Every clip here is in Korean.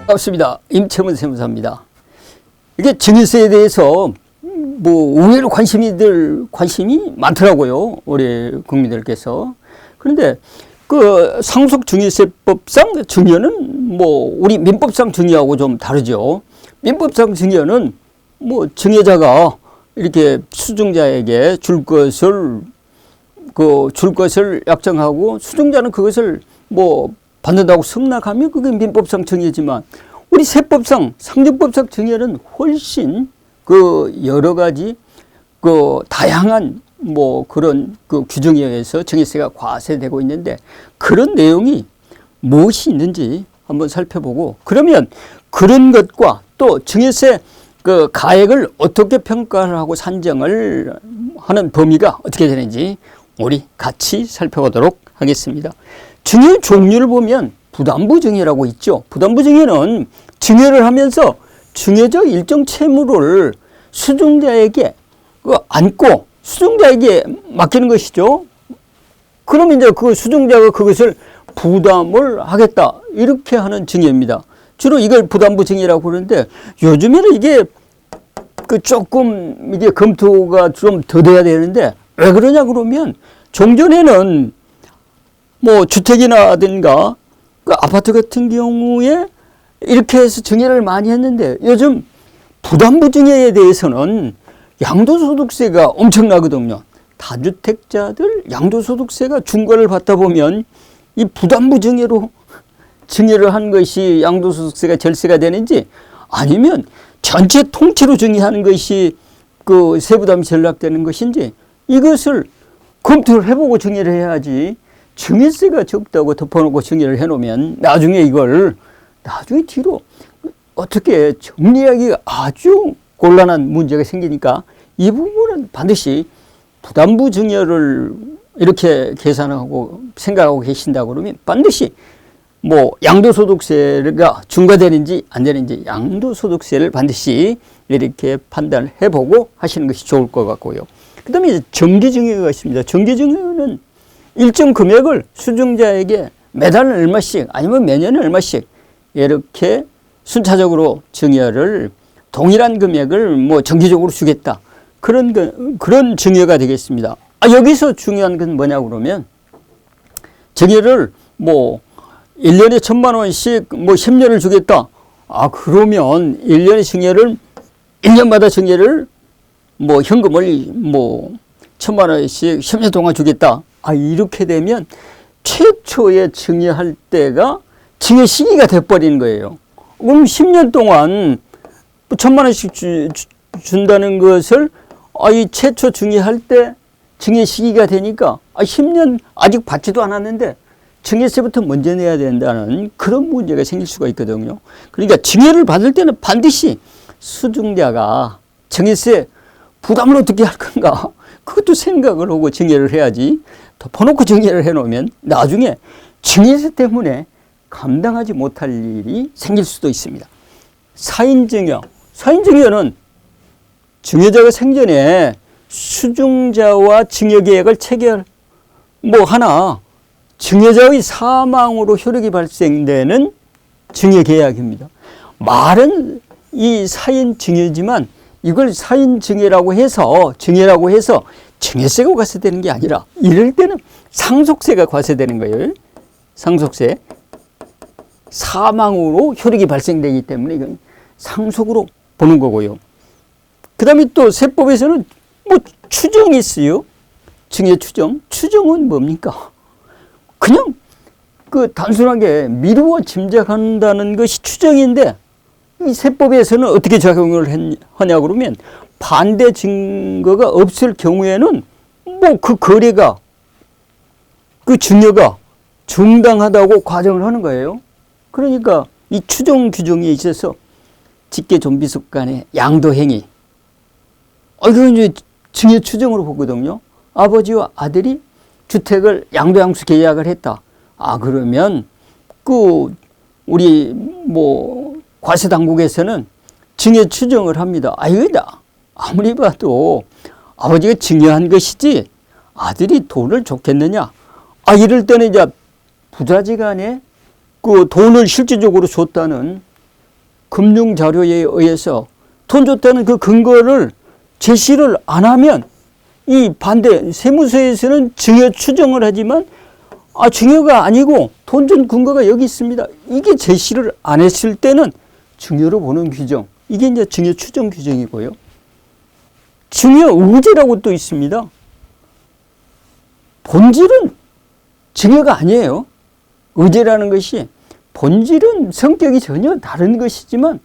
반갑습니다. 임채문 세무사입니다. 이게 증여세에 대해서 의외로 관심이 많더라고요. 우리 국민들께서. 그런데 그 상속증여세법상 증여는 우리 민법상 증여하고 좀 다르죠. 민법상 증여는 증여자가 이렇게 수증자에게 줄 것을 약정하고 수증자는 그것을 받는다고 승낙하면 그게 민법상 증여지만 우리 세법상 상정법상 증여는 훨씬 여러 가지 다양한 그런 규정에 의해서 증여세가 과세되고 있는데 그런 내용이 무엇이 있는지 한번 살펴보고 그러면 그런 것과 또 증여세 가액을 어떻게 평가를 하고 산정을 하는 범위가 어떻게 되는지 우리 같이 살펴보도록 하겠습니다. 증여 종류를 보면 부담부 증여라고 있죠. 부담부 증여는 증여를 하면서 증여적 일정 채무를 수증자에게 안고 수증자에게 맡기는 것이죠. 그러면 이제 그 수증자가 그것을 부담을 하겠다 이렇게 하는 증여입니다. 주로 이걸 부담부 증여라고 그러는데 요즘에는 이게 조금 이게 검토가 좀 더 돼야 되는데 왜 그러냐 그러면 종전에는 주택이나든가 아파트 같은 경우에 이렇게 해서 증여를 많이 했는데 요즘 부담부 증여에 대해서는 양도소득세가 엄청나거든요. 다주택자들 양도소득세가 중과를 받다 보면 이 부담부 증여로 증여를 한 것이 양도소득세가 절세가 되는지 아니면 전체 통째로 증여하는 것이 세부담이 전락되는 것인지 이것을 검토를 해보고 증여를 해야지 증여세가 적다고 덮어놓고 증여를 해놓으면 나중에 뒤로 어떻게 정리하기가 아주 곤란한 문제가 생기니까 이 부분은 반드시 부담부 증여를 이렇게 계산하고 생각하고 계신다 그러면 반드시 양도소득세가 중과되는지 안 되는지 양도소득세를 반드시 이렇게 판단을 해보고 하시는 것이 좋을 것 같고요. 그 다음에 이제 정기증여가 있습니다. 정기증여는 일정 금액을 수증자에게 매달 얼마씩 아니면 매년에 얼마씩 이렇게 순차적으로 증여를 동일한 금액을 정기적으로 주겠다. 그런 증여가 되겠습니다. 여기서 중요한 건 뭐냐 그러면 증여를 1년에 1,000만 원씩 10년을 주겠다. 그러면 1년의 증여를 1년마다 증여를 현금을 1,000만 원씩 10년 동안 주겠다. 이렇게 되면 최초에 증여할 때가 증여 시기가 돼버리는 거예요. 그럼 10년 동안 1,000만 원씩 준다는 것을 이 최초 증여할 때 증여 시기가 되니까 10년 아직 받지도 않았는데 증여세부터 먼저 내야 된다는 그런 문제가 생길 수가 있거든요. 그러니까 증여를 받을 때는 반드시 수증자가 증여세 부담을 어떻게 할 건가 그것도 생각을 하고 증여를 해야지 덮어놓고 증여를 해놓으면 나중에 증여세 때문에 감당하지 못할 일이 생길 수도 있습니다. 사인증여. 사인증여는 증여자가 생전에 수증자와 증여계약을 체결 하나 증여자의 사망으로 효력이 발생되는 증여계약입니다. 말은 이 사인증여지만 이걸 사인증여라고 해서 증여세가 과세되는 게 아니라 이럴 때는 상속세가 과세되는 거예요. 상속세. 사망으로 효력이 발생되기 때문에 이건 상속으로 보는 거고요. 그 다음에 또 세법에서는 추정이 있어요. 증여 추정. 추정은 뭡니까? 그냥 단순하게 미루어 짐작한다는 것이 추정인데 이 세법에서는 어떻게 작용을 하냐 그러면 반대 증거가 없을 경우에는 그 거래가 증여가 정당하다고 과정을 하는 거예요. 그러니까 이 추정 규정에 있어서 직계 존비속 간의 양도행위 이건 이제 증여 추정으로 보거든요. 아버지와 아들이 주택을 양도양수 계약을 했다. 그러면 우리 과세 당국에서는 증여 추정을 합니다. 이거다. 아무리 봐도 아버지가 증여한 것이지 아들이 돈을 줬겠느냐. 이럴 때는 이제 부자지간에 돈을 실질적으로 줬다는 금융 자료에 의해서 돈 줬다는 그 근거를 제시를 안 하면 이 반대 세무서에서는 증여 추정을 하지만 증여가 아니고 돈 준 근거가 여기 있습니다. 이게 제시를 안 했을 때는 증여로 보는 규정. 이게 이제 증여 추정 규정이고요. 증여 의제라고 또 있습니다. 본질은 증여가 아니에요. 의제라는 것이 본질은 성격이 전혀 다른 것이지만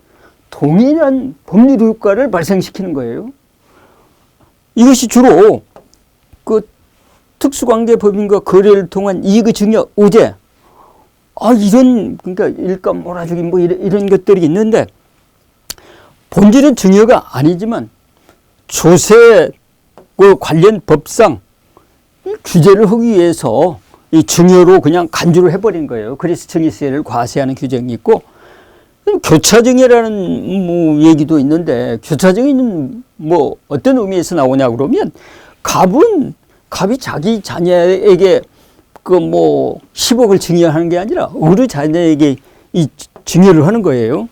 동일한 법률 효과를 발생시키는 거예요. 이것이 주로 그 특수관계법인과 거래를 통한 이익의 증여 의제. 그러니까 일감 몰아주기 뭐 이런 것들이 있는데 본질은 증여가 아니지만 조세 그 관련 법상 규제를 하기 위해서 이 증여로 그냥 간주를 해버린 거예요. 그래서 증여세를 과세하는 규정이 있고, 교차증여라는 뭐 얘기도 있는데, 교차증여는 뭐 어떤 의미에서 나오냐 그러면, 갑이 자기 자녀에게 그 뭐 10억을 증여하는 게 아니라 을의 자녀에게 이 증여를 하는 거예요.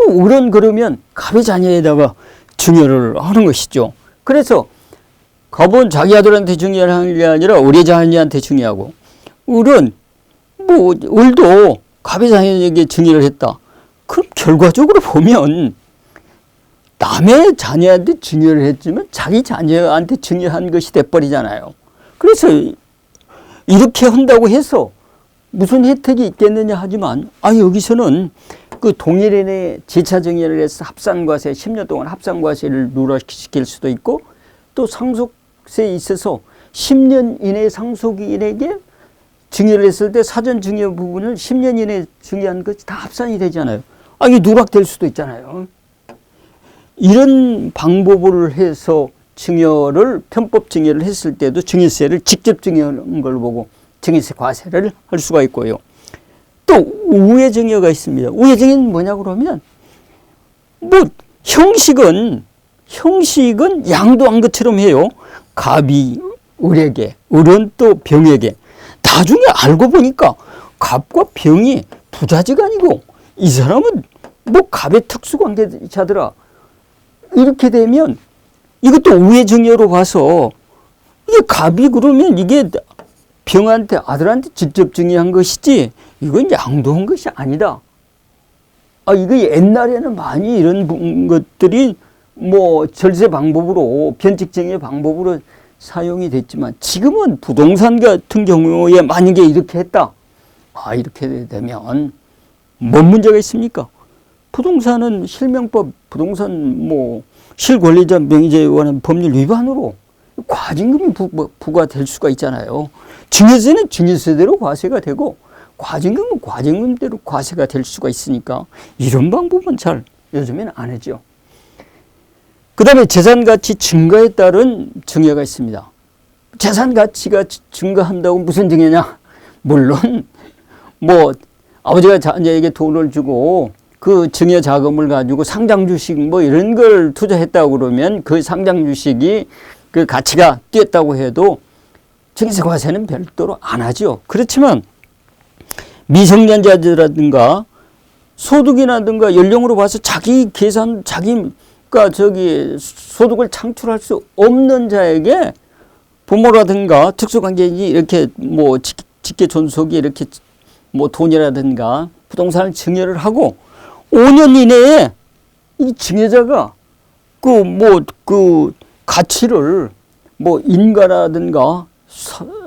을은 그러면 갑의 자녀에다가 증여를 하는 것이죠. 그래서 갑은 자기 아들한테 증여를 하는 게 아니라 을의 자녀한테 증여하고, 을은 을도 갑의 자녀에게 증여를 했다. 그럼 결과적으로 보면 남의 자녀한테 증여를 했지만 자기 자녀한테 증여한 것이 돼버리잖아요. 그래서 이렇게 한다고 해서 무슨 혜택이 있겠느냐 하지만 여기서는 그 동일인의 재차증여를 해서 합산과세 10년 동안 합산과세를 누락시킬 수도 있고, 또 상속세에 있어서 10년 이내 상속인에게 증여를 했을 때 사전 증여 부분을 10년 이내에 증여한 것이 다 합산이 되잖아요. 이게 누락될 수도 있잖아요. 이런 방법을 해서 편법 증여를 했을 때도 증여세를 직접 증여한 걸 보고 증여세 과세를 할 수가 있고요. 또 우회 증여가 있습니다. 우회 증여는 뭐냐 그러면 형식은 양도한 것처럼 해요. 갑이 을에게, 을은 또 병에게. 나중에 알고 보니까 갑과 병이 부자지간이고 이 사람은 갑의 특수관계자더라. 이렇게 되면 이것도 우회 증여로 봐서 이게 갑이 그러면 이게 병한테 아들한테 직접 증여한 것이지 이건 양도한 것이 아니다. 이거 옛날에는 많이 이런 것들이 절세 방법으로 변칙 증여 방법으로 사용이 됐지만 지금은 부동산 같은 경우에 만약에 이렇게 했다. 이렇게 되면 뭔 문제가 있습니까? 부동산은 실명법, 부동산 실권리자 명의자에 관한 법률 위반으로 과징금이 부과될 수가 있잖아요. 증여세는 증여세대로 과세가 되고 과징금은 과징금대로 과세가 될 수가 있으니까 이런 방법은 잘 요즘에는 안 하죠. 그 다음에 재산가치 증가에 따른 증여가 있습니다. 재산가치가 증가한다고 무슨 증여냐? 물론 아버지가 자녀에게 돈을 주고 그 증여 자금을 가지고 상장 주식 이런 걸 투자했다고 그러면 그 상장 주식이 그 가치가 뛰었다고 해도 증여세 과세는 별도로 안 하죠. 그렇지만 미성년자들이라든가 소득이라든가 연령으로 봐서 자기가 소득을 창출할 수 없는 자에게 부모라든가 특수관계인이 이렇게 직계 존속이 이렇게 돈이라든가 부동산을 증여를 하고 5년 이내에 이 증여자가 그 가치를 인가라든가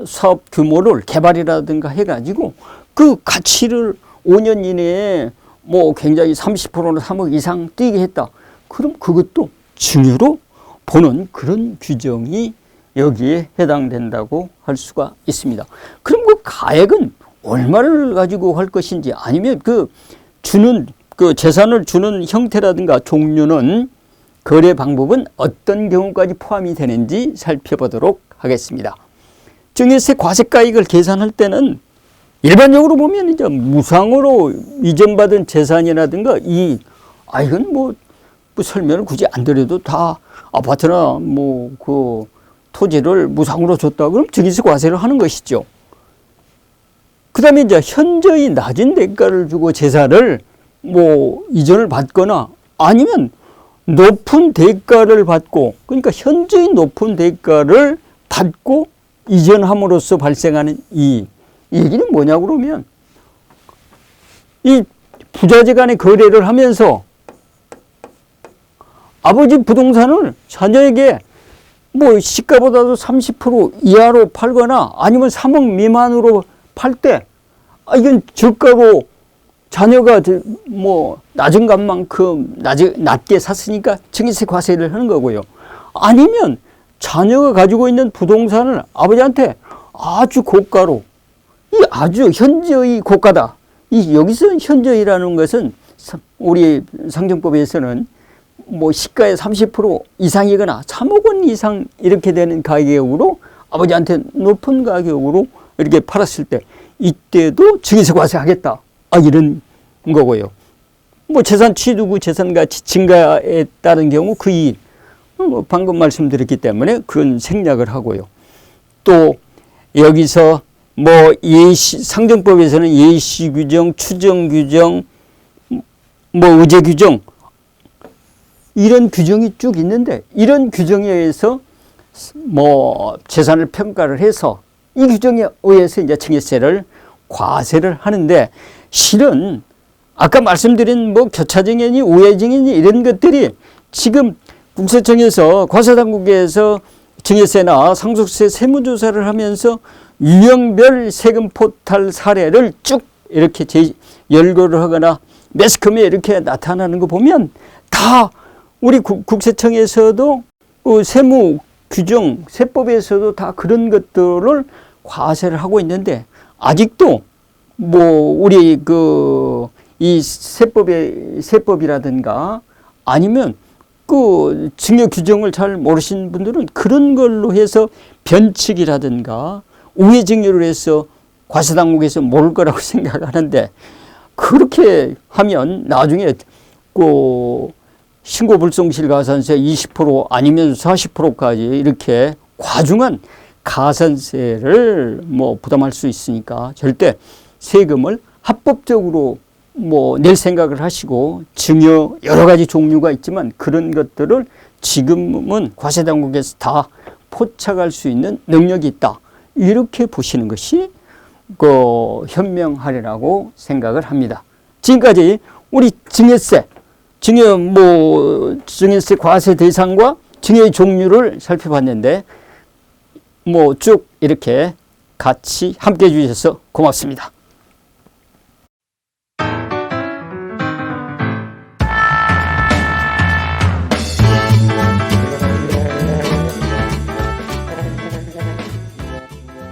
사업 규모를 개발이라든가 해가지고 그 가치를 5년 이내에 굉장히 30%나 3억 이상 뛰게 했다. 그럼 그것도 증여로 보는 그런 규정이 여기에 해당된다고 할 수가 있습니다. 그럼 그 가액은 얼마를 가지고 할 것인지 아니면 그 재산을 주는 형태라든가 종류는 거래 방법은 어떤 경우까지 포함이 되는지 살펴보도록 하겠습니다. 증여세 과세가액을 계산할 때는 일반적으로 보면 이제 무상으로 이전받은 재산이라든가 이건 설명을 굳이 안 드려도 다 아파트나 그 토지를 무상으로 줬다 그럼 증여세 과세를 하는 것이죠. 그 다음에 이제 현저히 낮은 대가를 주고 재산을 뭐 이전을 받거나 아니면 높은 대가를 받고, 그러니까 현저히 높은 대가를 받고 이전함으로써 발생하는 이 얘기는 뭐냐고 그러면, 이 부자재 간의 거래를 하면서 아버지 부동산을 자녀에게 뭐 시가보다도 30% 이하로 팔거나 아니면 3억 미만으로 팔 때, 이건 저가로 자녀가 뭐 낮은 값만큼 낮게 샀으니까 증여세 과세를 하는 거고요. 아니면 자녀가 가지고 있는 부동산을 아버지한테 아주 고가로, 이 아주 현저히 고가다. 여기서 현저히라는 것은 우리 상정법에서는 뭐 시가의 30% 이상이거나 3억 원 이상 이렇게 되는 가격으로 아버지한테 높은 가격으로 이렇게 팔았을 때, 이때도 증여세 과세하겠다. 이런 거고요. 뭐 재산 취득 재산 가치 증가에 따른 경우 그 이익, 방금 말씀드렸기 때문에 그건 생략을 하고요. 또 여기서 뭐 상정법에서는 예시 규정, 추정 규정, 뭐 의제 규정, 이런 규정이 쭉 있는데, 이런 규정에 의해서 뭐 재산을 평가를 해서 이 규정에 의해서 이제 증여세를 과세를 하는데, 실은 아까 말씀드린 뭐 교차증여니 우회증여니 이런 것들이 지금 국세청에서 과세당국에서 증여세나 상속세 세무조사를 하면서 유형별 세금 포탈 사례를 쭉 이렇게 열거를 하거나 매스컴에 이렇게 나타나는 거 보면 다 우리 국세청에서도 세무 규정, 세법에서도 다 그런 것들을 과세를 하고 있는데, 아직도 뭐 우리 이 세법이라든가 아니면 그 증여 규정을 잘 모르시는 분들은 그런 걸로 해서 변칙이라든가 우회 증여를 해서 과세당국에서 모를 거라고 생각하는데, 그렇게 하면 나중에 신고불성실 가산세 20% 아니면 40%까지 이렇게 과중한 가산세를 뭐 부담할 수 있으니까 절대 세금을 합법적으로 뭐 낼 생각을 하시고, 증여 여러 가지 종류가 있지만 그런 것들을 지금은 과세당국에서 다 포착할 수 있는 능력이 있다. 이렇게 보시는 것이 현명하리라고 생각을 합니다. 지금까지 우리 증여세 과세 대상과 증여의 종류를 살펴봤는데, 뭐 쭉 이렇게 같이 함께 해주셔서 고맙습니다.